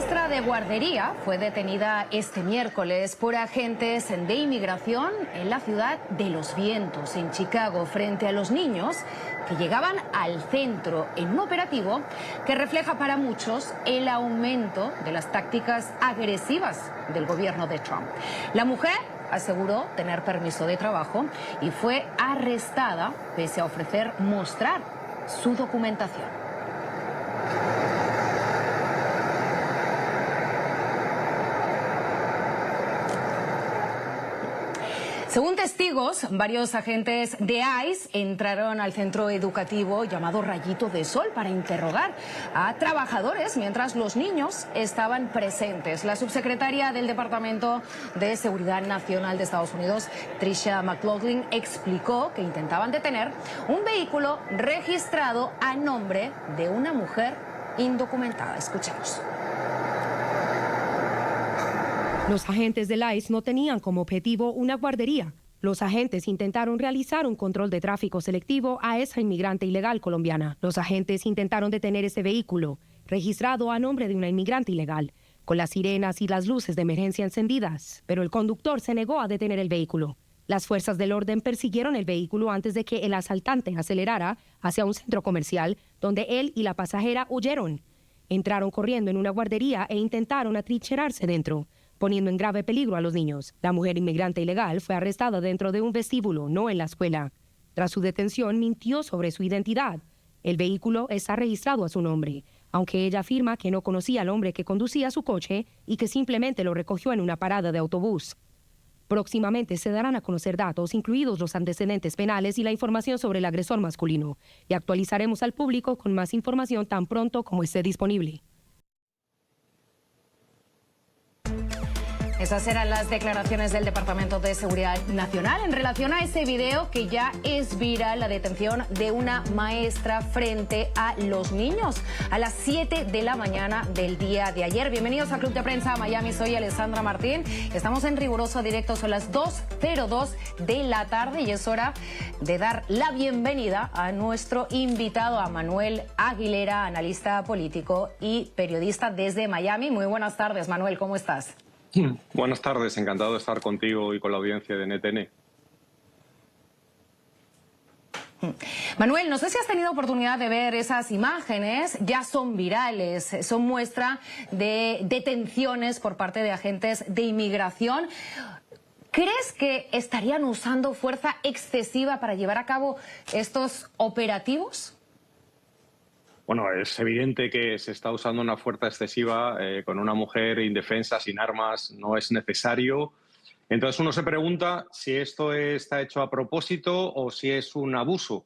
maestra de guardería fue detenida este miércoles por agentes de inmigración en la ciudad de Los Vientos, en Chicago, frente a los niños que llegaban al centro en un operativo que refleja para muchos el aumento de las tácticas agresivas del gobierno de Trump. La mujer aseguró tener permiso de trabajo y fue arrestada pese a ofrecer mostrar su documentación. Según testigos, varios agentes de ICE entraron al centro educativo llamado Rayito de Sol para interrogar a trabajadores mientras los niños estaban presentes. La subsecretaria del Departamento de Seguridad Nacional de Estados Unidos, Tricia McLaughlin, explicó que intentaban detener un vehículo registrado a nombre de una mujer indocumentada. Escuchemos. Los agentes del ICE no tenían como objetivo una guardería. Los agentes intentaron realizar un control de tráfico selectivo a esa inmigrante ilegal colombiana. Los agentes intentaron detener ese vehículo, registrado a nombre de una inmigrante ilegal, con las sirenas y las luces de emergencia encendidas, pero el conductor se negó a detener el vehículo. Las fuerzas del orden persiguieron el vehículo antes de que el asaltante acelerara hacia un centro comercial, donde él y la pasajera huyeron. Entraron corriendo en una guardería e intentaron atrincherarse dentro, poniendo en grave peligro a los niños. La mujer inmigrante ilegal fue arrestada dentro de un vestíbulo, no en la escuela. Tras su detención, mintió sobre su identidad. El vehículo está registrado a su nombre, aunque ella afirma que no conocía al hombre que conducía su coche y que simplemente lo recogió en una parada de autobús. Próximamente se darán a conocer datos, incluidos los antecedentes penales y la información sobre el agresor masculino, y actualizaremos al público con más información tan pronto como esté disponible. Esas eran las declaraciones del Departamento de Seguridad Nacional en relación a ese video que ya es viral, la detención de una maestra frente a los niños a las 7 de la mañana del día de ayer. Bienvenidos a Club de Prensa Miami, soy Alessandra Martín. Estamos en riguroso directo, son las 2:02 de la tarde y es hora de dar la bienvenida a nuestro invitado, a Manuel Aguilera, analista político y periodista desde Miami. Muy buenas tardes, Manuel, ¿cómo estás? Buenas tardes, encantado de estar contigo y con la audiencia de NTN. Manuel, no sé si has tenido oportunidad de ver esas imágenes, ya son virales, son muestra de detenciones por parte de agentes de inmigración. ¿Crees que estarían usando fuerza excesiva para llevar a cabo estos operativos? Bueno, es evidente que se está usando una fuerza excesiva con una mujer indefensa, sin armas, no es necesario. Entonces uno se pregunta si esto está hecho a propósito o si es un abuso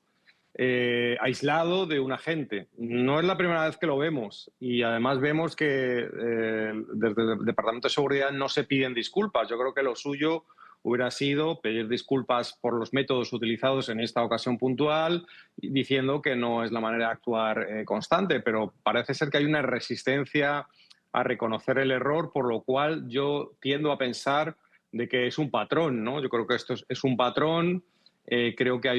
aislado de un agente. No es la primera vez que lo vemos y además vemos que desde el Departamento de Seguridad no se piden disculpas. Yo creo que lo suyo hubiera sido pedir disculpas por los métodos utilizados en esta ocasión puntual, diciendo que no es la manera de actuar constante, pero parece ser que hay una resistencia a reconocer el error, por lo cual yo tiendo a pensar de que es un patrón, ¿no? Yo creo que esto es un patrón. Creo que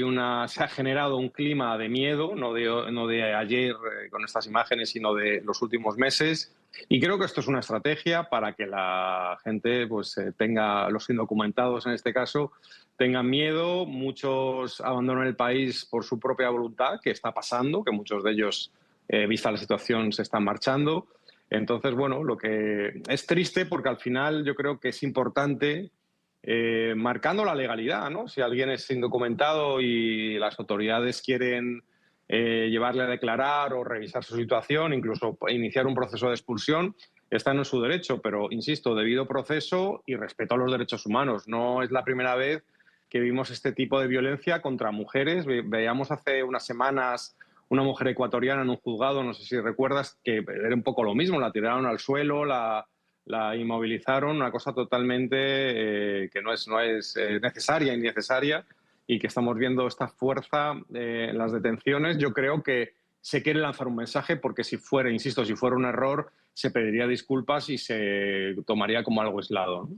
se ha generado un clima de miedo, no de ayer con estas imágenes, sino de los últimos meses. Y creo que esto es una estrategia para que la gente los indocumentados en este caso, tengan miedo. Muchos abandonan el país por su propia voluntad, que está pasando, que muchos de ellos, vista la situación, se están marchando. Entonces, bueno, lo que es triste porque al final yo creo que es importante marcando la legalidad, ¿no? Si alguien es indocumentado y las autoridades quieren llevarle a declarar o revisar su situación, incluso iniciar un proceso de expulsión, está en su derecho, pero, insisto, debido proceso y respeto a los derechos humanos. No es la primera vez que vimos este tipo de violencia contra mujeres. Veíamos hace unas semanas una mujer ecuatoriana en un juzgado, no sé si recuerdas, que era un poco lo mismo, la tiraron al suelo, la inmovilizaron, una cosa totalmente que no es necesaria, innecesaria, y que estamos viendo esta fuerza en las detenciones. Yo creo que se quiere lanzar un mensaje porque si fuera un error, se pediría disculpas y se tomaría como algo aislado,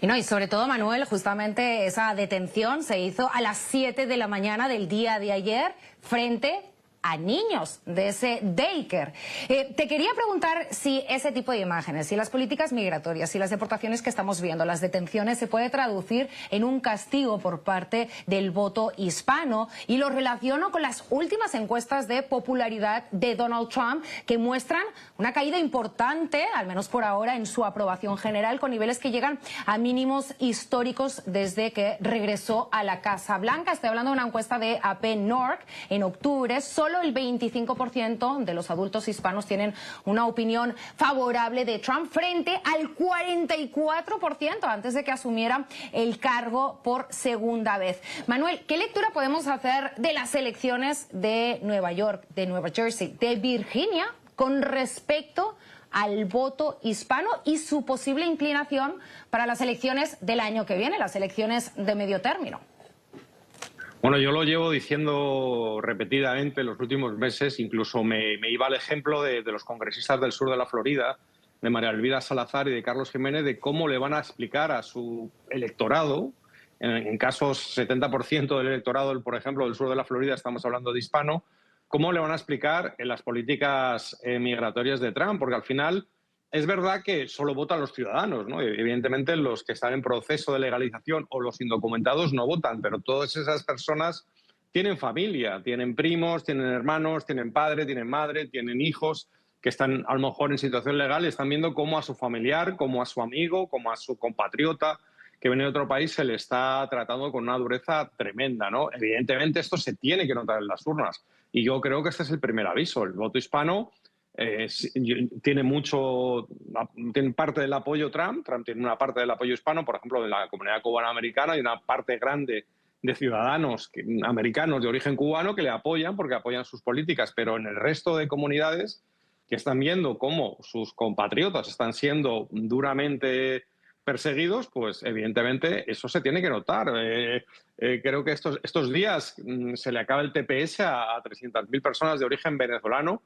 ¿no? Y sobre todo, Manuel, justamente esa detención se hizo a las 7 de la mañana del día de ayer frente a niños de ese daycare. Te quería preguntar si ese tipo de imágenes, si las políticas migratorias, si las deportaciones que estamos viendo, las detenciones, se puede traducir en un castigo por parte del voto hispano, y lo relaciono con las últimas encuestas de popularidad de Donald Trump, que muestran una caída importante, al menos por ahora, en su aprobación general, con niveles que llegan a mínimos históricos desde que regresó a la Casa Blanca. Estoy hablando de una encuesta de AP North en octubre. Solo el 25% de los adultos hispanos tienen una opinión favorable de Trump, frente al 44% antes de que asumiera el cargo por segunda vez. Manuel, ¿qué lectura podemos hacer de las elecciones de Nueva York, de Nueva Jersey, de Virginia con respecto al voto hispano y su posible inclinación para las elecciones del año que viene, las elecciones de medio término? Bueno, yo lo llevo diciendo repetidamente en los últimos meses. Incluso me iba al ejemplo de los congresistas del sur de la Florida, de María Elvira Salazar y de Carlos Jiménez, de cómo le van a explicar a su electorado, en casos 70% del electorado, por ejemplo, del sur de la Florida, estamos hablando de hispano, cómo le van a explicar en las políticas migratorias de Trump, porque al final es verdad que solo votan los ciudadanos, ¿no? Evidentemente los que están en proceso de legalización o los indocumentados no votan, pero todas esas personas tienen familia, tienen primos, tienen hermanos, tienen padre, tienen madre, tienen hijos que están a lo mejor en situación legal y están viendo cómo a su familiar, como a su amigo, como a su compatriota que viene de otro país se le está tratando con una dureza tremenda, ¿no? Evidentemente esto se tiene que notar en las urnas y yo creo que este es el primer aviso. El voto hispano tiene parte del apoyo Trump tiene una parte del apoyo hispano, por ejemplo, de la comunidad cubano-americana, y una parte grande de ciudadanos americanos de origen cubano que le apoyan porque apoyan sus políticas, pero en el resto de comunidades que están viendo cómo sus compatriotas están siendo duramente perseguidos, pues evidentemente eso se tiene que notar. Creo que estos días se le acaba el TPS a 300.000 personas de origen venezolano.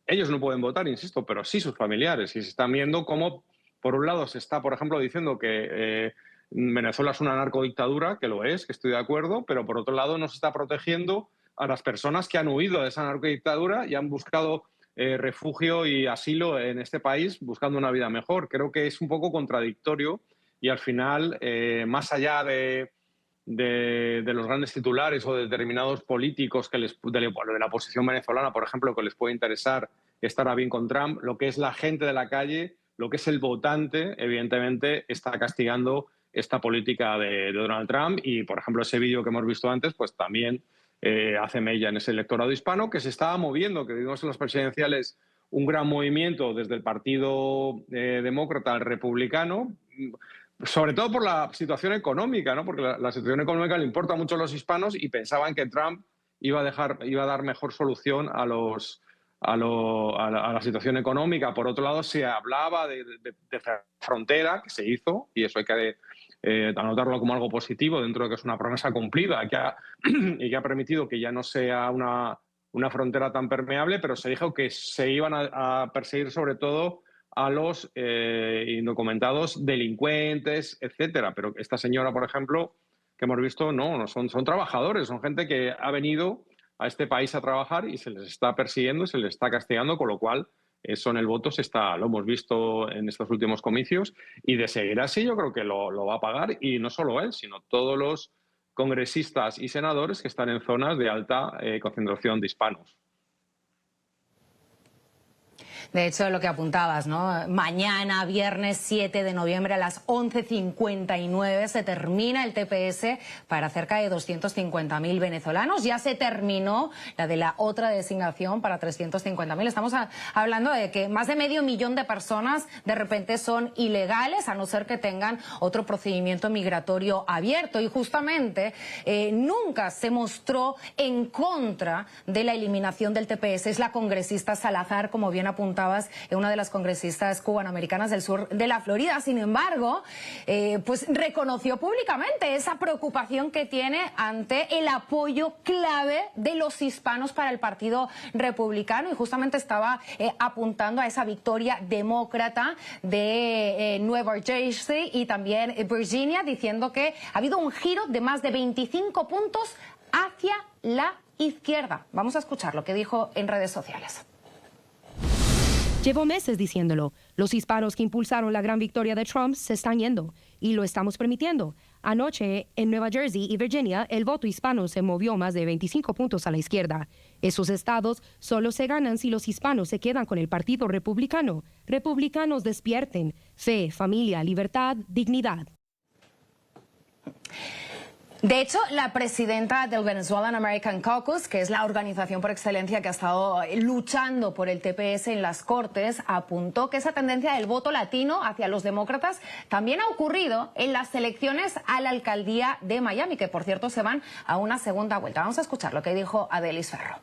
Ellos no pueden votar, insisto, pero sí sus familiares. Y se están viendo cómo, por un lado, se está, por ejemplo, diciendo que Venezuela es una narcodictadura, que lo es, que estoy de acuerdo, pero por otro lado no se está protegiendo a las personas que han huido de esa narcodictadura y han buscado refugio y asilo en este país buscando una vida mejor. Creo que es un poco contradictorio y al final, más allá de los grandes titulares o de determinados políticos de la oposición venezolana, por ejemplo, que les puede interesar estar bien con Trump, lo que es la gente de la calle, lo que es el votante, evidentemente está castigando esta política de Donald Trump y, por ejemplo, ese vídeo que hemos visto antes, pues también hace mella en ese electorado hispano que se estaba moviendo, que vimos en las presidenciales un gran movimiento desde el Partido Demócrata al Republicano, sobre todo por la situación económica, ¿no? Porque la situación económica le importa mucho a los hispanos y pensaban que Trump iba a dar mejor solución a la situación económica. Por otro lado, se hablaba de frontera, que se hizo, y eso hay que anotarlo como algo positivo dentro de que es una promesa cumplida y que ha permitido que ya no sea una frontera tan permeable, pero se dijo que se iban a perseguir sobre todo a los indocumentados delincuentes, etcétera. Pero esta señora, por ejemplo, que hemos visto, no son trabajadores, son gente que ha venido a este país a trabajar y se les está persiguiendo, se les está castigando, con lo cual eso en el voto lo hemos visto en estos últimos comicios, y de seguir así yo creo que lo va a pagar, y no solo él, sino todos los congresistas y senadores que están en zonas de alta concentración de hispanos. De hecho, lo que apuntabas, ¿no? Mañana, viernes 7 de noviembre a las 11:59 se termina el TPS para cerca de 250.000 venezolanos. Ya se terminó la de la otra designación para 350.000. Estamos hablando de que más de 500.000 de personas de repente son ilegales, a no ser que tengan otro procedimiento migratorio abierto. Y justamente nunca se mostró en contra de la eliminación del TPS. Es la congresista Salazar, como bien apuntabas, una de las congresistas cubanoamericanas del sur de la Florida. Sin embargo, pues reconoció públicamente esa preocupación que tiene ante el apoyo clave de los hispanos para el Partido Republicano, y justamente estaba apuntando a esa victoria demócrata de Nueva Jersey y también Virginia, diciendo que ha habido un giro de más de 25 puntos hacia la izquierda. Vamos a escuchar lo que dijo en redes sociales. Llevo meses diciéndolo. Los hispanos que impulsaron la gran victoria de Trump se están yendo y lo estamos permitiendo. Anoche, en Nueva Jersey y Virginia, el voto hispano se movió más de 25 puntos a la izquierda. Esos estados solo se ganan si los hispanos se quedan con el Partido Republicano. Republicanos despierten. Fe, familia, libertad, dignidad. De hecho, la presidenta del Venezuelan American Caucus, que es la organización por excelencia que ha estado luchando por el TPS en las Cortes, apuntó que esa tendencia del voto latino hacia los demócratas también ha ocurrido en las elecciones a la alcaldía de Miami, que por cierto se van a una segunda vuelta. Vamos a escuchar lo que dijo Adelis Ferro.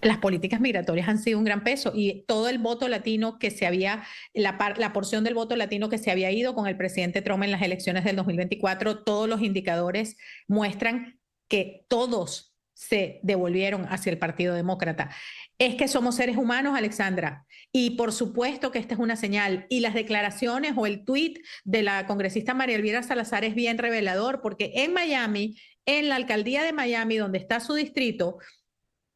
Las políticas migratorias han sido un gran peso y todo el voto latino que se había, la porción del voto latino que se había ido con el presidente Trump en las elecciones del 2024, todos los indicadores muestran que todos se devolvieron hacia el Partido Demócrata. Es que somos seres humanos, Alexandra, y por supuesto que esta es una señal. Y las declaraciones o el tuit de la congresista María Elvira Salazar es bien revelador, porque en Miami, en la alcaldía de Miami, donde está su distrito,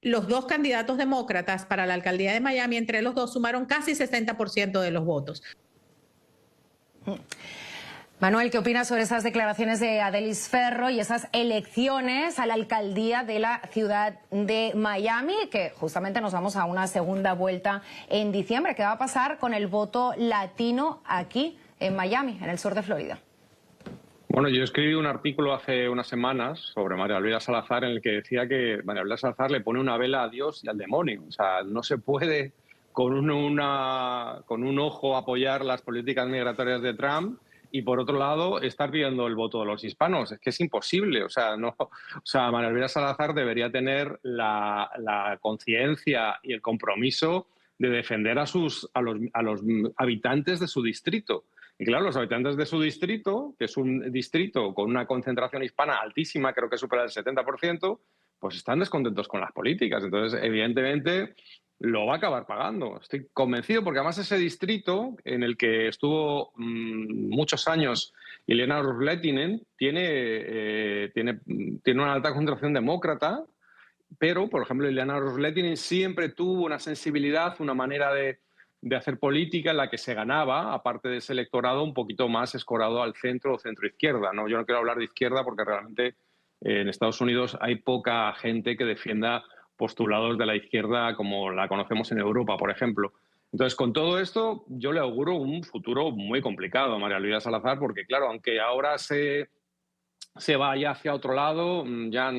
los dos candidatos demócratas para la alcaldía de Miami, entre los dos sumaron casi 60% de los votos. Manuel, ¿qué opinas sobre esas declaraciones de Adelis Ferro y esas elecciones a la alcaldía de la ciudad de Miami? Que justamente nos vamos a una segunda vuelta en diciembre. ¿Qué va a pasar con el voto latino aquí en Miami, en el sur de Florida? Bueno, yo escribí un artículo hace unas semanas sobre María Elvira Salazar en el que decía que María Elvira Salazar le pone una vela a Dios y al demonio. O sea, no se puede con un ojo apoyar las políticas migratorias de Trump y por otro lado estar pidiendo el voto de los hispanos. Es que es imposible. O sea, María Elvira Salazar debería tener la conciencia y el compromiso de defender a los habitantes de su distrito. Y claro, los habitantes de su distrito, que es un distrito con una concentración hispana altísima, creo que supera el 70%, pues están descontentos con las políticas. Entonces, evidentemente, lo va a acabar pagando. Estoy convencido, porque además ese distrito en el que estuvo muchos años Ileana Ros-Lehtinen tiene una alta concentración demócrata, pero, por ejemplo, Ileana Ros-Lehtinen siempre tuvo una sensibilidad, una manera de hacer política en la que se ganaba, aparte de ese electorado, un poquito más escorado al centro o centro-izquierda, ¿no? Yo no quiero hablar de izquierda porque realmente en Estados Unidos hay poca gente que defienda postulados de la izquierda como la conocemos en Europa, por ejemplo. Entonces, con todo esto, yo le auguro un futuro muy complicado a María Elvira Salazar porque, claro, aunque ahora se vaya hacia otro lado, ya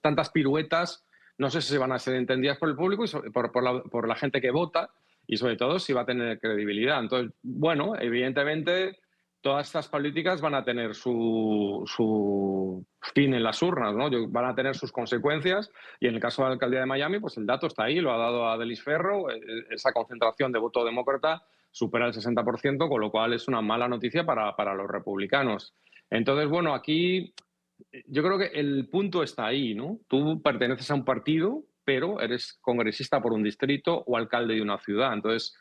tantas piruetas, no sé si se van a ser entendidas por el público y por la gente que vota, y sobre todo si va a tener credibilidad. Entonces, bueno, evidentemente todas estas políticas van a tener su fin en las urnas, ¿no? Van a tener sus consecuencias y en el caso de la alcaldía de Miami, pues el dato está ahí, lo ha dado Adelis Ferro, esa concentración de voto demócrata supera el 60%, con lo cual es una mala noticia para los republicanos. Entonces, bueno, aquí yo creo que el punto está ahí, ¿no? Tú perteneces a un partido, pero eres congresista por un distrito o alcalde de una ciudad. Entonces,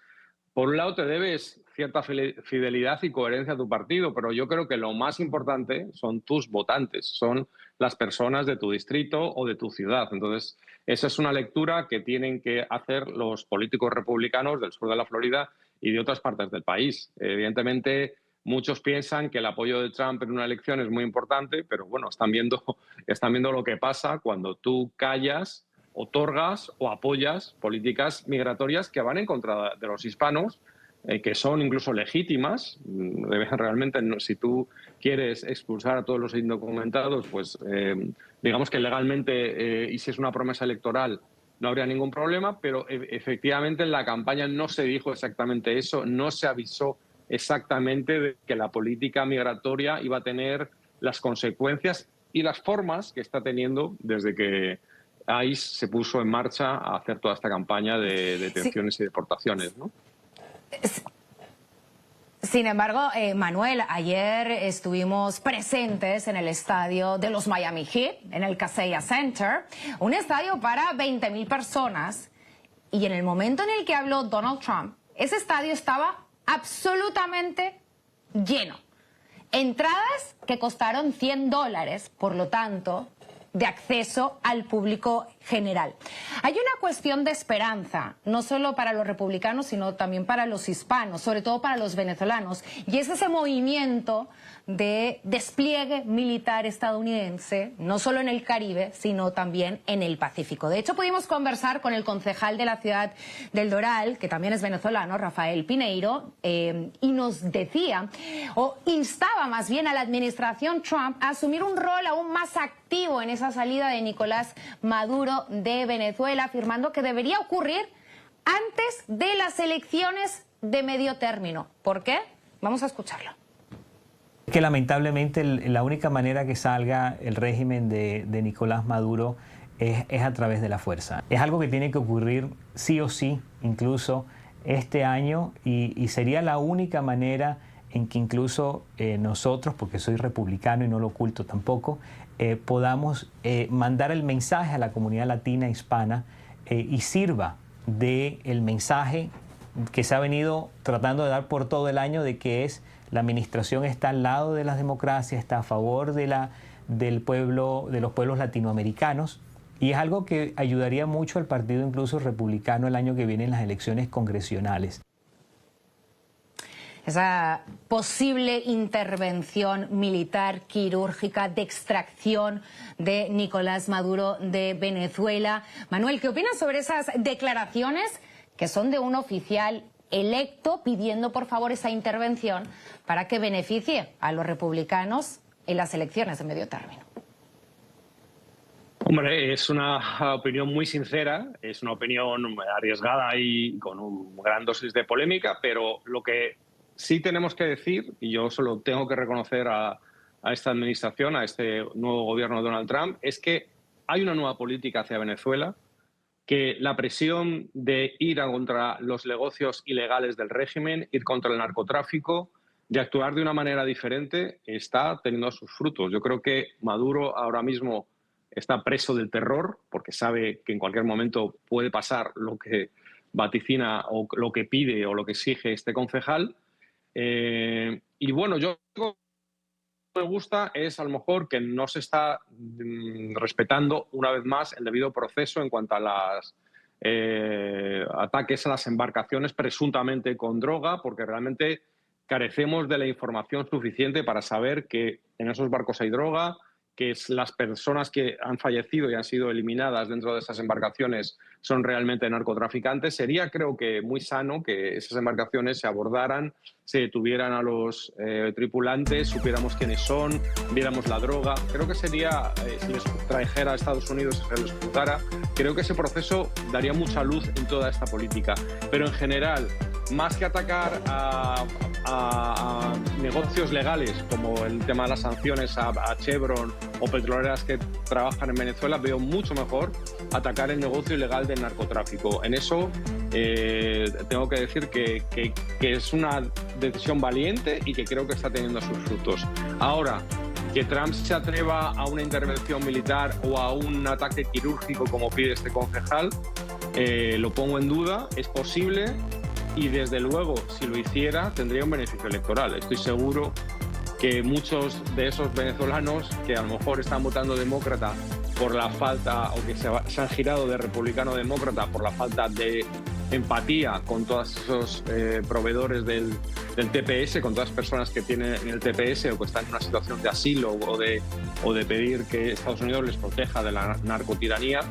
por un lado te debes cierta fidelidad y coherencia a tu partido, pero yo creo que lo más importante son tus votantes, son las personas de tu distrito o de tu ciudad. Entonces, esa es una lectura que tienen que hacer los políticos republicanos del sur de la Florida y de otras partes del país. Evidentemente, muchos piensan que el apoyo de Trump en una elección es muy importante, pero bueno, están viendo lo que pasa cuando tú callas, otorgas o apoyas políticas migratorias que van en contra de los hispanos, que son incluso legítimas. Realmente, si tú quieres expulsar a todos los indocumentados, pues digamos que legalmente, y si es una promesa electoral, no habría ningún problema, pero efectivamente en la campaña no se dijo exactamente eso, no se avisó exactamente de que la política migratoria iba a tener las consecuencias y las formas que está teniendo desde que ICE se puso en marcha a hacer toda esta campaña de detenciones y deportaciones, ¿no? Sin embargo, Manuel, ayer estuvimos presentes en el estadio de los Miami Heat, en el Kaseya Center, un estadio para 20.000 personas, y en el momento en el que habló Donald Trump, ese estadio estaba absolutamente lleno. Entradas que costaron $100, por lo tanto, de acceso al público general. Hay una cuestión de esperanza, no solo para los republicanos, sino también para los hispanos, sobre todo para los venezolanos, y es ese movimiento de despliegue militar estadounidense, no solo en el Caribe, sino también en el Pacífico. De hecho, pudimos conversar con el concejal de la ciudad del Doral, que también es venezolano, Rafael Pineiro, y nos decía, o instaba más bien a la administración Trump a asumir un rol aún más activo en esa salida de Nicolás Maduro de Venezuela, afirmando que debería ocurrir antes de las elecciones de medio término. ¿Por qué? Vamos a escucharlo. Que lamentablemente la única manera que salga el régimen de Nicolás Maduro es a través de la fuerza. Es algo que tiene que ocurrir sí o sí, incluso este año, y sería la única manera en que incluso nosotros, porque soy republicano y no lo oculto tampoco, podamos mandar el mensaje a la comunidad latina hispana y sirva del mensaje que se ha venido tratando de dar por todo el año, de que es la administración está al lado de las democracias, está a favor del pueblo, de los pueblos latinoamericanos, y es algo que ayudaría mucho al partido incluso republicano el año que viene en las elecciones congresionales. Esa posible intervención militar quirúrgica de extracción de Nicolás Maduro de Venezuela. Manuel, ¿qué opinas sobre esas declaraciones que son de un oficial electo pidiendo por favor esa intervención para que beneficie a los republicanos en las elecciones de medio término? Hombre, es una opinión muy sincera, es una opinión arriesgada y con un gran dosis de polémica, pero lo que sí tenemos que decir, y yo solo tengo que reconocer a esta administración, a este nuevo gobierno de Donald Trump, es que hay una nueva política hacia Venezuela, que la presión de ir contra los negocios ilegales del régimen, ir contra el narcotráfico, de actuar de una manera diferente, está teniendo sus frutos. Yo creo que Maduro ahora mismo está preso del terror, porque sabe que en cualquier momento puede pasar lo que vaticina o lo que pide o lo que exige este concejal. Y bueno, yo lo que me gusta es a lo mejor que no se está respetando una vez más el debido proceso en cuanto a los ataques a las embarcaciones presuntamente con droga, porque realmente carecemos de la información suficiente para saber que en esos barcos hay droga, que las personas que han fallecido y han sido eliminadas dentro de esas embarcaciones son realmente narcotraficantes. Sería, creo que, muy sano que esas embarcaciones se abordaran, se detuvieran a los tripulantes, supiéramos quiénes son, viéramos la droga. Creo que sería, si les trajera a Estados Unidos y se les juzgara, creo que ese proceso daría mucha luz en toda esta política. Pero en general, más que atacar a negocios legales, como el tema de las sanciones a Chevron o petroleras que trabajan en Venezuela, veo mucho mejor atacar el negocio ilegal del narcotráfico. En eso tengo que decir que es una decisión valiente y que creo que está teniendo sus frutos. Ahora, que Trump se atreva a una intervención militar o a un ataque quirúrgico como pide este concejal, lo pongo en duda. Es posible. Y desde luego, si lo hiciera, tendría un beneficio electoral. Estoy seguro que muchos de esos venezolanos que a lo mejor están votando demócrata por la falta, o que se han girado de republicano a demócrata por la falta de empatía con todos esos proveedores del TPS, con todas las personas que tienen el TPS o que están en una situación de asilo o de pedir que Estados Unidos les proteja de la narcotiranía.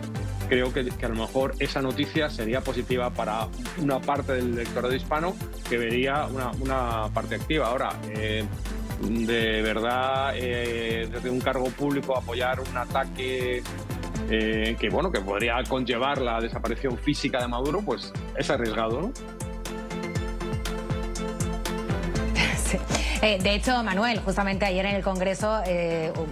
Creo que a lo mejor esa noticia sería positiva para una parte del electorado hispano que vería una parte activa. Ahora, de verdad, desde un cargo público apoyar un ataque que podría conllevar la desaparición física de Maduro, pues es arriesgado, ¿no? De hecho, Manuel, justamente ayer en el Congreso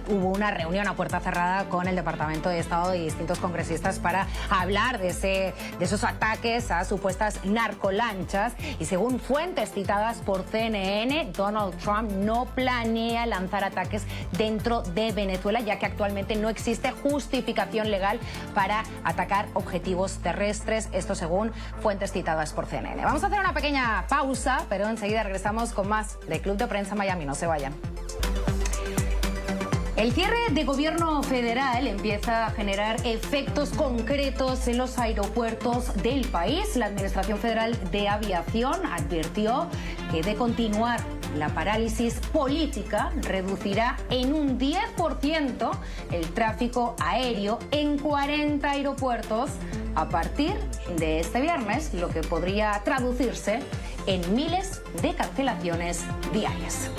hubo una reunión a puerta cerrada con el Departamento de Estado y distintos congresistas para hablar de esos ataques a supuestas narcolanchas. Y según fuentes citadas por CNN, Donald Trump no planea lanzar ataques dentro de Venezuela, ya que actualmente no existe justificación legal para atacar objetivos terrestres. Esto según fuentes citadas por CNN. Vamos a hacer una pequeña pausa, pero enseguida regresamos con más de Club de Prensa Miami. No se vayan. El cierre de gobierno federal empieza a generar efectos concretos en los aeropuertos del país. La Administración Federal de Aviación advirtió que de continuar la parálisis política reducirá en un 10% el tráfico aéreo en 40 aeropuertos a partir de este viernes, lo que podría traducirse en miles de cancelaciones diarias.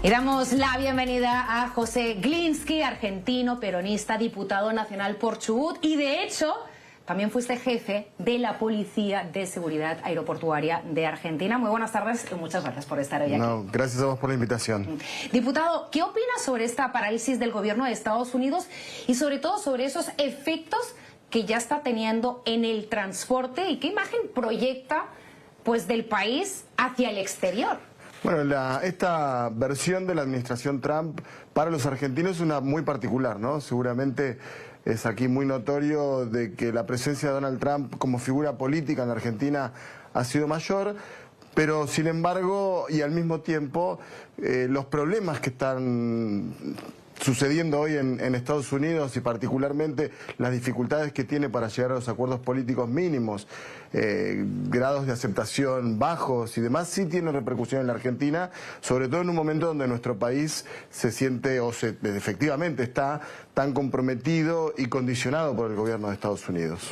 Y damos la bienvenida a José Glinski, argentino, peronista, diputado nacional por Chubut y de hecho también fuiste jefe de la Policía de Seguridad Aeroportuaria de Argentina. Muy buenas tardes y muchas gracias por estar hoy aquí. No, gracias a vos por la invitación. Diputado, ¿qué opinas sobre esta parálisis del gobierno de Estados Unidos y sobre todo sobre esos efectos que ya está teniendo en el transporte y qué imagen proyecta pues del país hacia el exterior? Bueno, esta versión de la administración Trump para los argentinos es una muy particular, ¿no? Seguramente es aquí muy notorio de que la presencia de Donald Trump como figura política en la Argentina ha sido mayor, pero sin embargo y al mismo tiempo los problemas que están sucediendo hoy en Estados Unidos y particularmente las dificultades que tiene para llegar a los acuerdos políticos mínimos, grados de aceptación bajos y demás, sí tiene repercusión en la Argentina, sobre todo en un momento donde nuestro país se siente efectivamente está tan comprometido y condicionado por el gobierno de Estados Unidos.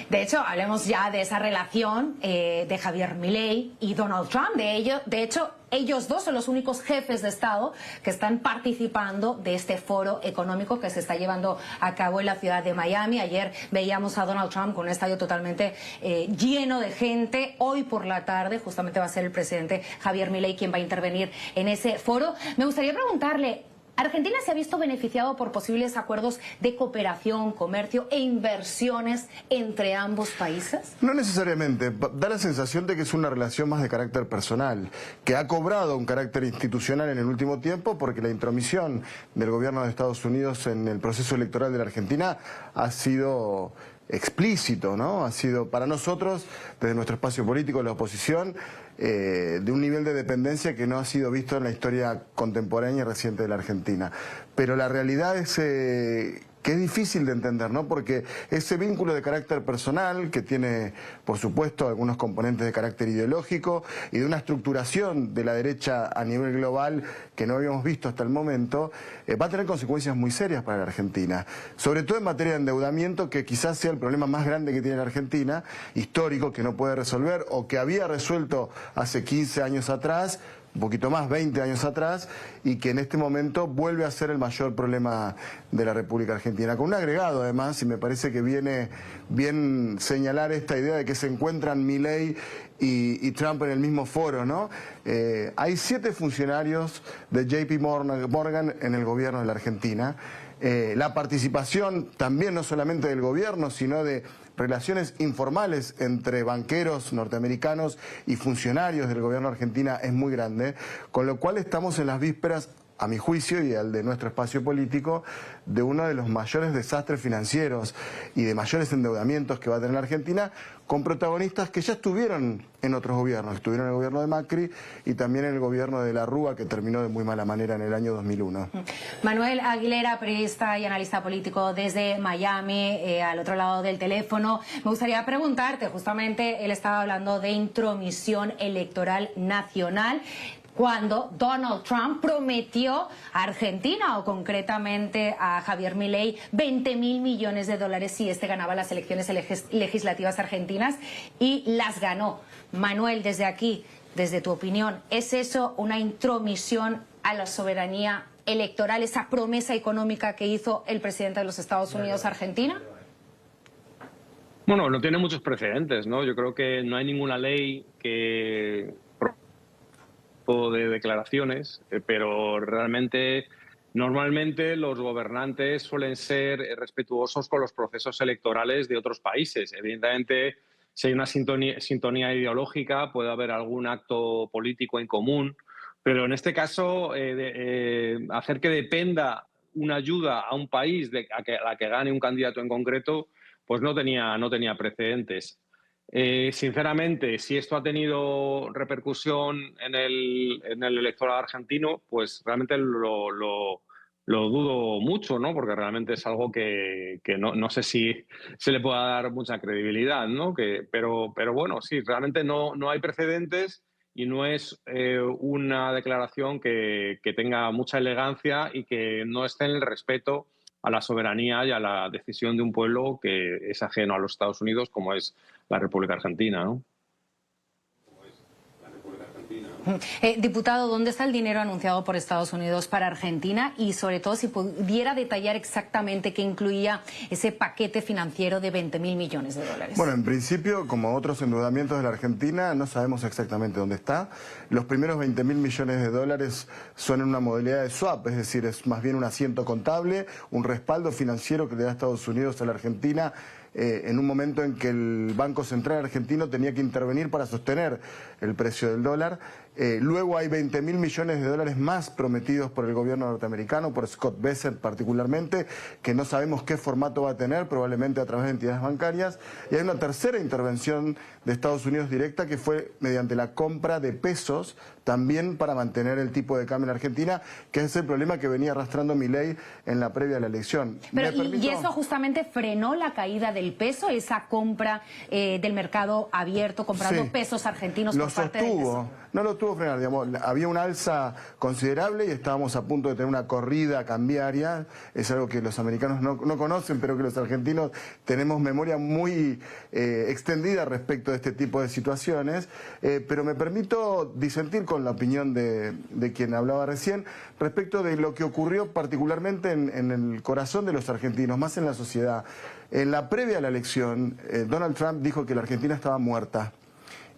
De hecho, hablemos ya de esa relación de Javier Milei y Donald Trump. De hecho, ellos dos son los únicos jefes de Estado que están participando de este foro económico que se está llevando a cabo en la ciudad de Miami. Ayer veíamos a Donald Trump con un estadio totalmente lleno de gente. Hoy por la tarde justamente va a ser el presidente Javier Milei quien va a intervenir en ese foro. Me gustaría preguntarle, ¿Argentina se ha visto beneficiado por posibles acuerdos de cooperación, comercio e inversiones entre ambos países? No necesariamente. Da la sensación de que es una relación más de carácter personal, que ha cobrado un carácter institucional en el último tiempo porque la intromisión del gobierno de Estados Unidos en el proceso electoral de la Argentina ha sido explícito, ¿no? Ha sido para nosotros, desde nuestro espacio político, la oposición, de un nivel de dependencia que no ha sido visto en la historia contemporánea y reciente de la Argentina. Pero la realidad es que es difícil de entender, ¿no? Porque ese vínculo de carácter personal, que tiene, por supuesto, algunos componentes de carácter ideológico y de una estructuración de la derecha a nivel global que no habíamos visto hasta el momento, va a tener consecuencias muy serias para la Argentina. Sobre todo en materia de endeudamiento, que quizás sea el problema más grande que tiene la Argentina, histórico, que no puede resolver o que había resuelto hace 15 años atrás, un poquito más, 20 años atrás, y que en este momento vuelve a ser el mayor problema de la República Argentina. Con un agregado además, y me parece que viene bien señalar esta idea de que se encuentran Milei y Trump en el mismo foro, ¿no? Hay 7 funcionarios de JP Morgan en el gobierno de la Argentina. La participación también no solamente del gobierno, sino de relaciones informales entre banqueros norteamericanos y funcionarios del gobierno argentino es muy grande, con lo cual estamos en las vísperas, a mi juicio y al de nuestro espacio político, de uno de los mayores desastres financieros y de mayores endeudamientos que va a tener la Argentina, con protagonistas que ya estuvieron en otros gobiernos, estuvieron en el gobierno de Macri y también en el gobierno de la Rúa, que terminó de muy mala manera en el año 2001. Manuel Aguilera, periodista y analista político desde Miami, al otro lado del teléfono. Me gustaría preguntarte, justamente él estaba hablando de intromisión electoral nacional, cuando Donald Trump prometió a Argentina, o concretamente a Javier Milei, 20.000 millones de dólares si este ganaba las elecciones legislativas argentinas, y las ganó. Manuel, desde aquí, desde tu opinión, ¿es eso una intromisión a la soberanía electoral, esa promesa económica que hizo el presidente de los Estados Unidos a Argentina? Bueno, no tiene muchos precedentes, ¿no? Yo creo que no hay ninguna ley que de declaraciones, pero realmente normalmente los gobernantes suelen ser respetuosos con los procesos electorales de otros países. Evidentemente, si hay una sintonía ideológica, puede haber algún acto político en común, pero en este caso hacer que dependa una ayuda a un país a la que gane un candidato en concreto, pues no tenía precedentes. Sinceramente, si esto ha tenido repercusión en el electorado argentino, pues realmente lo dudo mucho, ¿no? Porque realmente es algo que no sé si se le pueda dar mucha credibilidad, ¿no? Pero bueno, sí, realmente no hay precedentes y no es una declaración que tenga mucha elegancia y que no esté en el respeto a la soberanía y a la decisión de un pueblo que es ajeno a los Estados Unidos, como es la República Argentina, ¿no? Diputado, ¿dónde está el dinero anunciado por Estados Unidos para Argentina? Y sobre todo, si pudiera detallar exactamente qué incluía ese paquete financiero de 20.000 millones de dólares. Bueno, en principio, como otros endeudamientos de la Argentina, no sabemos exactamente dónde está. Los primeros 20.000 millones de dólares son en una modalidad de swap, es decir, es más bien un asiento contable, un respaldo financiero que le da Estados Unidos a la Argentina en un momento en que el Banco Central argentino tenía que intervenir para sostener el precio del dólar. Luego hay 20.000 millones de dólares más prometidos por el gobierno norteamericano, por Scott Bessent particularmente, que no sabemos qué formato va a tener, probablemente a través de entidades bancarias. Y hay una tercera intervención de Estados Unidos directa, que fue mediante la compra de pesos, también para mantener el tipo de cambio en Argentina, que es el problema que venía arrastrando Milei en la previa a la elección. Pero, ¿y eso justamente frenó la caída del peso, esa compra del mercado abierto, comprando pesos argentinos por parte del peso? No lo tuvo frenar, digamos, había una alza considerable y estábamos a punto de tener una corrida cambiaria. Es algo que los americanos no conocen, pero que los argentinos tenemos memoria muy extendida respecto de este tipo de situaciones. Pero me permito disentir con la opinión de quien hablaba recién respecto de lo que ocurrió particularmente en el corazón de los argentinos, más en la sociedad. En la previa a la elección, Donald Trump dijo que la Argentina estaba muerta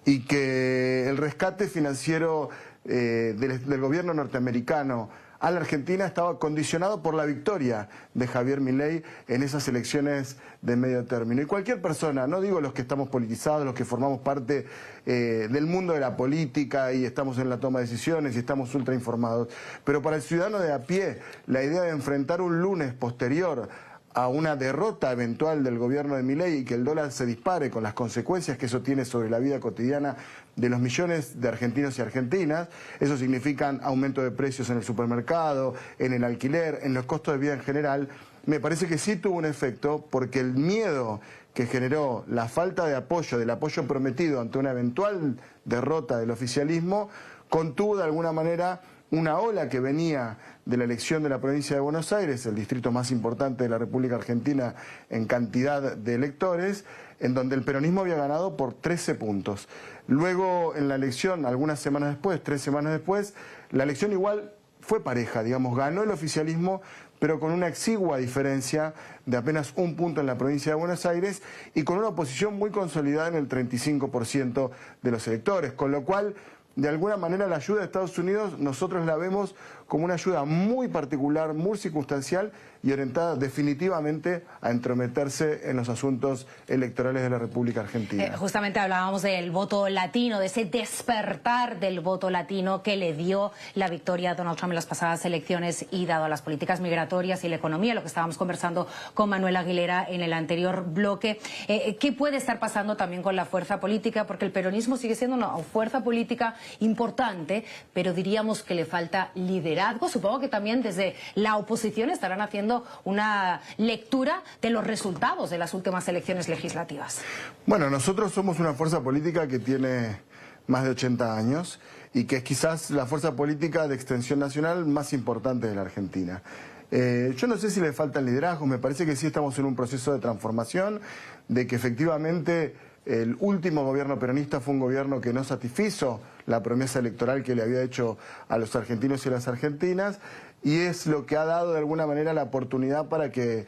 y que el rescate financiero del gobierno norteamericano a la Argentina estaba condicionado por la victoria de Javier Milei en esas elecciones de medio término. Y cualquier persona, no digo los que estamos politizados, los que formamos parte del mundo de la política y estamos en la toma de decisiones y estamos ultra informados, pero para el ciudadano de a pie, la idea de enfrentar un lunes posterior a una derrota eventual del gobierno de Milei y que el dólar se dispare con las consecuencias que eso tiene sobre la vida cotidiana de los millones de argentinos y argentinas, eso significa aumento de precios en el supermercado, en el alquiler, en los costos de vida en general, me parece que sí tuvo un efecto porque el miedo que generó la falta de apoyo, del apoyo prometido ante una eventual derrota del oficialismo, contuvo de alguna manera una ola que venía de la elección de la provincia de Buenos Aires, el distrito más importante de la República Argentina en cantidad de electores, en donde el peronismo había ganado por 13 puntos. Luego, en la elección, algunas semanas después, 3 semanas después, la elección igual fue pareja, digamos, ganó el oficialismo, pero con una exigua diferencia de apenas 1 punto en la provincia de Buenos Aires y con una oposición muy consolidada en el 35% de los electores, con lo cual, de alguna manera, la ayuda de Estados Unidos nosotros la vemos como una ayuda muy particular, muy circunstancial y orientada definitivamente a entrometerse en los asuntos electorales de la República Argentina. Justamente hablábamos del voto latino, de ese despertar del voto latino que le dio la victoria a Donald Trump en las pasadas elecciones y dado a las políticas migratorias y la economía, lo que estábamos conversando con Manuel Aguilera en el anterior bloque. ¿Qué puede estar pasando también con la fuerza política? Porque el peronismo sigue siendo una fuerza política importante, pero diríamos que le falta liderazgo. Supongo que también desde la oposición estarán haciendo una lectura de los resultados de las últimas elecciones legislativas. Bueno, nosotros somos una fuerza política que tiene más de 80 años y que es quizás la fuerza política de extensión nacional más importante de la Argentina. Yo no sé si le falta el liderazgo, me parece que sí estamos en un proceso de transformación, de que efectivamente el último gobierno peronista fue un gobierno que no satisfizo la promesa electoral que le había hecho a los argentinos y a las argentinas, y es lo que ha dado de alguna manera la oportunidad para que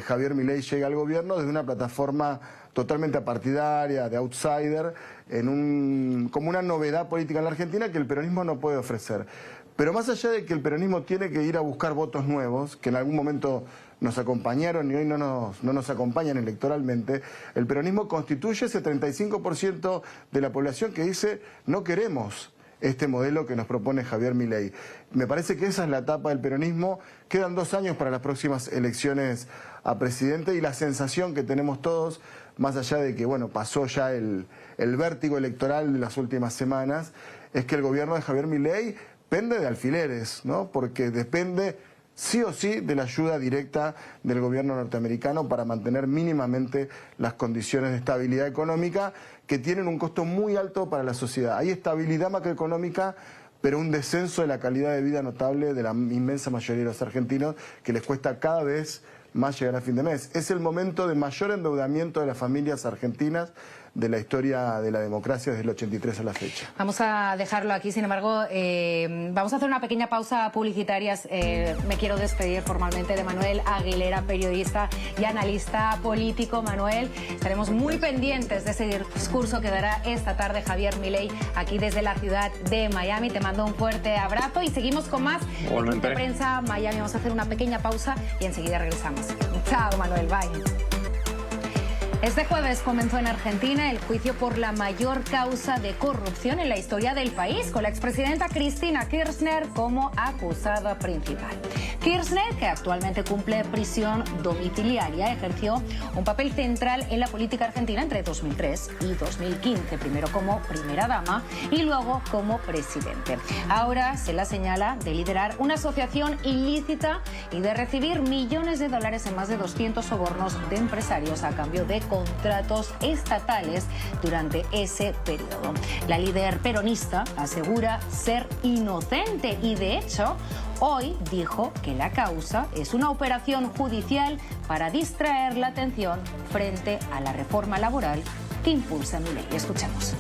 Javier Milei llegue al gobierno desde una plataforma totalmente apartidaria, de outsider, como una novedad política en la Argentina que el peronismo no puede ofrecer. Pero más allá de que el peronismo tiene que ir a buscar votos nuevos, que en algún momento nos acompañaron y hoy no nos acompañan electoralmente, el peronismo constituye ese 35% de la población que dice no queremos este modelo que nos propone Javier Milei. Me parece que esa es la etapa del peronismo. Quedan 2 años para las próximas elecciones a presidente y la sensación que tenemos todos, más allá de que bueno, pasó ya el vértigo electoral de las últimas semanas, es que el gobierno de Javier Milei pende de alfileres, ¿no? Porque depende sí o sí de la ayuda directa del gobierno norteamericano para mantener mínimamente las condiciones de estabilidad económica que tienen un costo muy alto para la sociedad. Hay estabilidad macroeconómica, pero un descenso de la calidad de vida notable de la inmensa mayoría de los argentinos, que les cuesta cada vez más llegar a fin de mes. Es el momento de mayor endeudamiento de las familias argentinas de la historia de la democracia desde el 83 a la fecha. Vamos a dejarlo aquí, sin embargo, vamos a hacer una pequeña pausa publicitaria. Me quiero despedir formalmente de Manuel Aguilera, periodista y analista político. Manuel, estaremos muy pendientes de ese discurso que dará esta tarde Javier Milei aquí desde la ciudad de Miami. Te mando un fuerte abrazo y seguimos con más de Prensa Miami. Vamos a hacer una pequeña pausa y enseguida regresamos. Chao, Manuel, bye. Este jueves comenzó en Argentina el juicio por la mayor causa de corrupción en la historia del país, con la expresidenta Cristina Kirchner como acusada principal. Kirchner, que actualmente cumple prisión domiciliaria, ejerció un papel central en la política argentina entre 2003 y 2015, primero como primera dama y luego como presidente. Ahora se la señala de liderar una asociación ilícita y de recibir millones de dólares en más de 200 sobornos de empresarios a cambio de contratos estatales durante ese periodo. La líder peronista asegura ser inocente y, de hecho, hoy dijo que la causa es una operación judicial para distraer la atención frente a la reforma laboral que impulsa Milei. Escuchemos.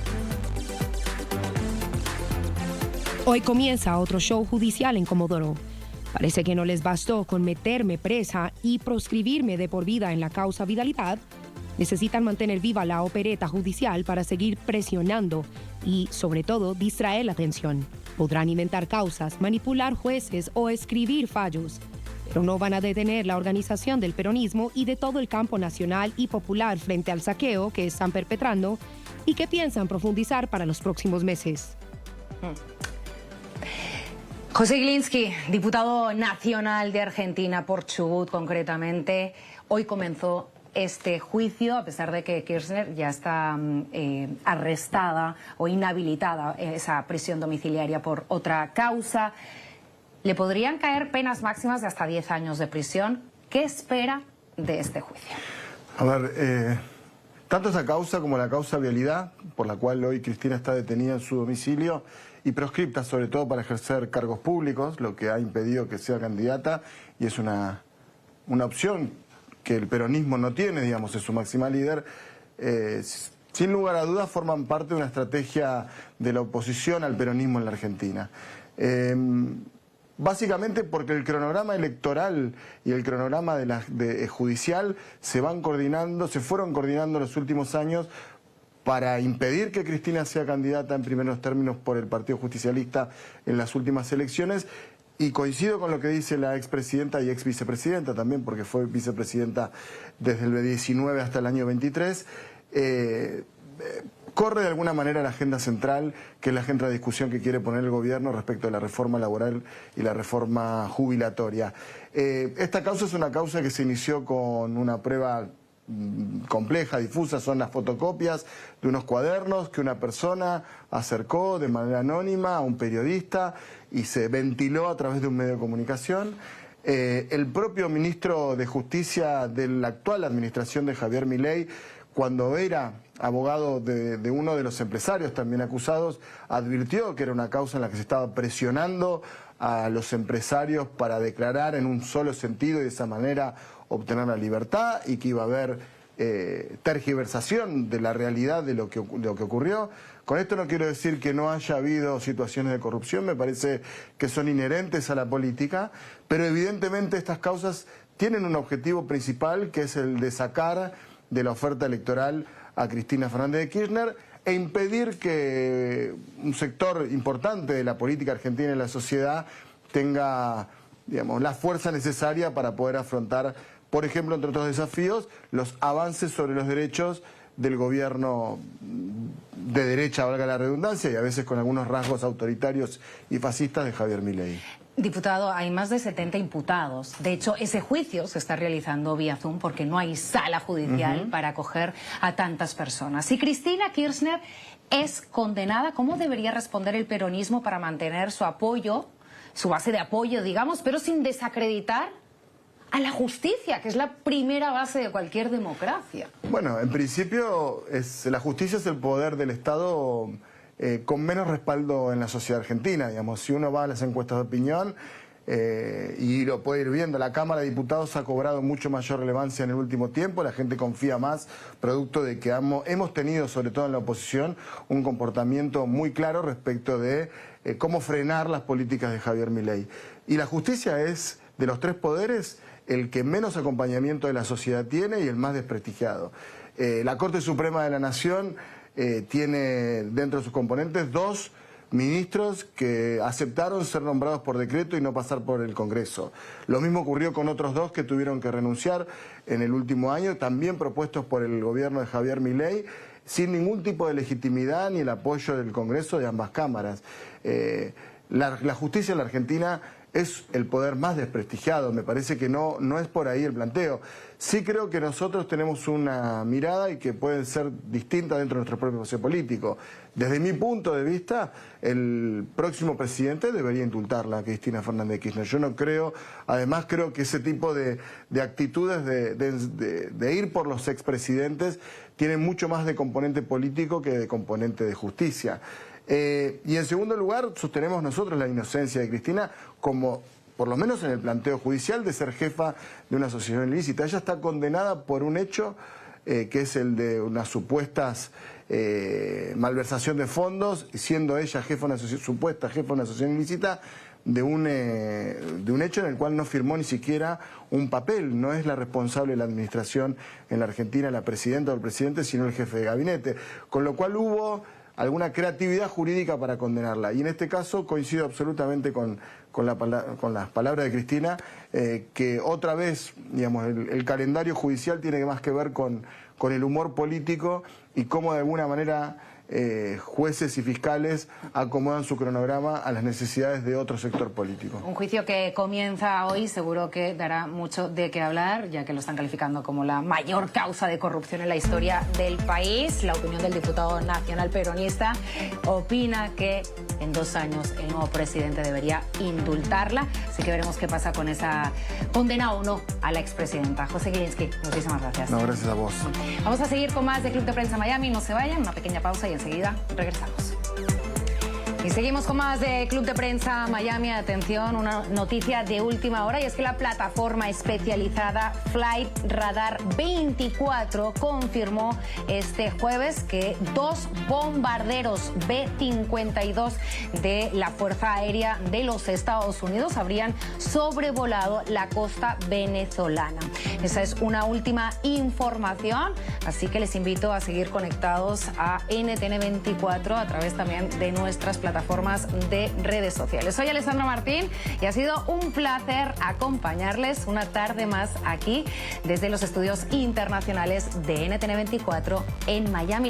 Hoy comienza otro show judicial en Comodoro. Parece que no les bastó con meterme presa y proscribirme de por vida en la causa Vidalidad. Necesitan mantener viva la opereta judicial para seguir presionando y, sobre todo, distraer la atención. Podrán inventar causas, manipular jueces o escribir fallos, pero no van a detener la organización del peronismo y de todo el campo nacional y popular frente al saqueo que están perpetrando y que piensan profundizar para los próximos meses. José Glinsky, diputado nacional de Argentina por Chubut concretamente, hoy comenzó este juicio, a pesar de que Kirchner ya está arrestada o inhabilitada en esa prisión domiciliaria por otra causa. Le podrían caer penas máximas de hasta 10 años de prisión. ¿Qué espera de este juicio? A ver, tanto esa causa como la causa Vialidad, por la cual hoy Cristina está detenida en su domicilio y proscripta sobre todo para ejercer cargos públicos, lo que ha impedido que sea candidata, y es una opción que el peronismo no tiene, digamos, es su máxima líder, sin lugar a dudas forman parte de una estrategia de la oposición al peronismo en la Argentina. Básicamente porque el cronograma electoral y el cronograma judicial se fueron coordinando en los últimos años para impedir que Cristina sea candidata en primeros términos por el Partido Justicialista en las últimas elecciones. Y coincido con lo que dice la expresidenta y ex vicepresidenta también, porque fue vicepresidenta desde el 19 hasta el año 23, corre de alguna manera la agenda central, que es la agenda de discusión que quiere poner el gobierno respecto a la reforma laboral y la reforma jubilatoria. Esta causa es una causa que se inició con una prueba compleja, difusa, son las fotocopias de unos cuadernos que una persona acercó de manera anónima a un periodista y se ventiló a través de un medio de comunicación. El propio ministro de Justicia de la actual administración de Javier Milei, cuando era abogado de uno de los empresarios también acusados, advirtió que era una causa en la que se estaba presionando a los empresarios para declarar en un solo sentido y de esa manera obtener la libertad, y que iba a haber tergiversación de la realidad de lo que ocurrió. Con esto no quiero decir que no haya habido situaciones de corrupción, me parece que son inherentes a la política, pero evidentemente estas causas tienen un objetivo principal, que es el de sacar de la oferta electoral a Cristina Fernández de Kirchner e impedir que un sector importante de la política argentina y la sociedad tenga, digamos, la fuerza necesaria para poder afrontar, por ejemplo, entre otros desafíos, los avances sobre los derechos del gobierno de derecha, valga la redundancia, y a veces con algunos rasgos autoritarios y fascistas de Javier Milei. Diputado, hay más de 70 imputados. De hecho, ese juicio se está realizando vía Zoom porque no hay sala judicial para acoger a tantas personas. Si Cristina Kirchner es condenada, ¿cómo debería responder el peronismo para mantener su apoyo, su base de apoyo, digamos, pero sin desacreditar a la justicia, que es la primera base de cualquier democracia? Bueno, en principio la justicia es el poder del Estado con menos respaldo en la sociedad argentina. Digamos, si uno va a las encuestas de opinión y lo puede ir viendo, la Cámara de Diputados ha cobrado mucho mayor relevancia en el último tiempo, la gente confía más, producto de que hemos tenido, sobre todo en la oposición, un comportamiento muy claro respecto de cómo frenar las políticas de Javier Milei. Y la justicia es, de los tres poderes, el que menos acompañamiento de la sociedad tiene y el más desprestigiado. La Corte Suprema de la Nación tiene dentro de sus componentes 2 ministros que aceptaron ser nombrados por decreto y no pasar por el Congreso. Lo mismo ocurrió con otros 2 que tuvieron que renunciar en el último año, también propuestos por el gobierno de Javier Milei, sin ningún tipo de legitimidad ni el apoyo del Congreso de ambas cámaras. La justicia en la Argentina es el poder más desprestigiado, me parece que no es por ahí el planteo. Sí creo que nosotros tenemos una mirada y que puede ser distinta dentro de nuestro propio proceso político. Desde mi punto de vista, el próximo presidente debería indultarla a Cristina Fernández de Kirchner. Yo no creo, además creo que ese tipo de actitudes de ir por los expresidentes tienen mucho más de componente político que de componente de justicia. Y en segundo lugar, sostenemos nosotros la inocencia de Cristina como, por lo menos en el planteo judicial, de ser jefa de una asociación ilícita. Ella está condenada por un hecho que es el de unas supuestas malversación de fondos, siendo ella supuesta jefa de una asociación ilícita, de un hecho en el cual no firmó ni siquiera un papel. No es la responsable de la administración en la Argentina la presidenta o el presidente, sino el jefe de gabinete. Con lo cual hubo alguna creatividad jurídica para condenarla. Y en este caso coincido absolutamente con las palabras de Cristina, que otra vez, digamos, el calendario judicial tiene más que ver con el humor político y cómo de alguna manera jueces y fiscales acomodan su cronograma a las necesidades de otro sector político. Un juicio que comienza hoy, seguro que dará mucho de qué hablar, ya que lo están calificando como la mayor causa de corrupción en la historia del país. La opinión del diputado nacional peronista opina que en 2 años el nuevo presidente debería indultarla. Así que veremos qué pasa con esa condena o no a la expresidenta. José Gilinski, muchísimas gracias. No, gracias a vos. Vamos a seguir con más de Club de Prensa Miami. No se vayan, una pequeña pausa y enseguida regresamos. Y seguimos con más de Club de Prensa Miami. Atención, una noticia de última hora, y es que la plataforma especializada Flight Radar 24 confirmó este jueves que 2 bombarderos B-52 de la Fuerza Aérea de los Estados Unidos habrían sobrevolado la costa venezolana. Esa es una última información, así que les invito a seguir conectados a NTN 24 a través también de nuestras plataformas de redes sociales. Soy Alessandra Martín y ha sido un placer acompañarles una tarde más aquí desde los estudios internacionales de NTN 24 en Miami.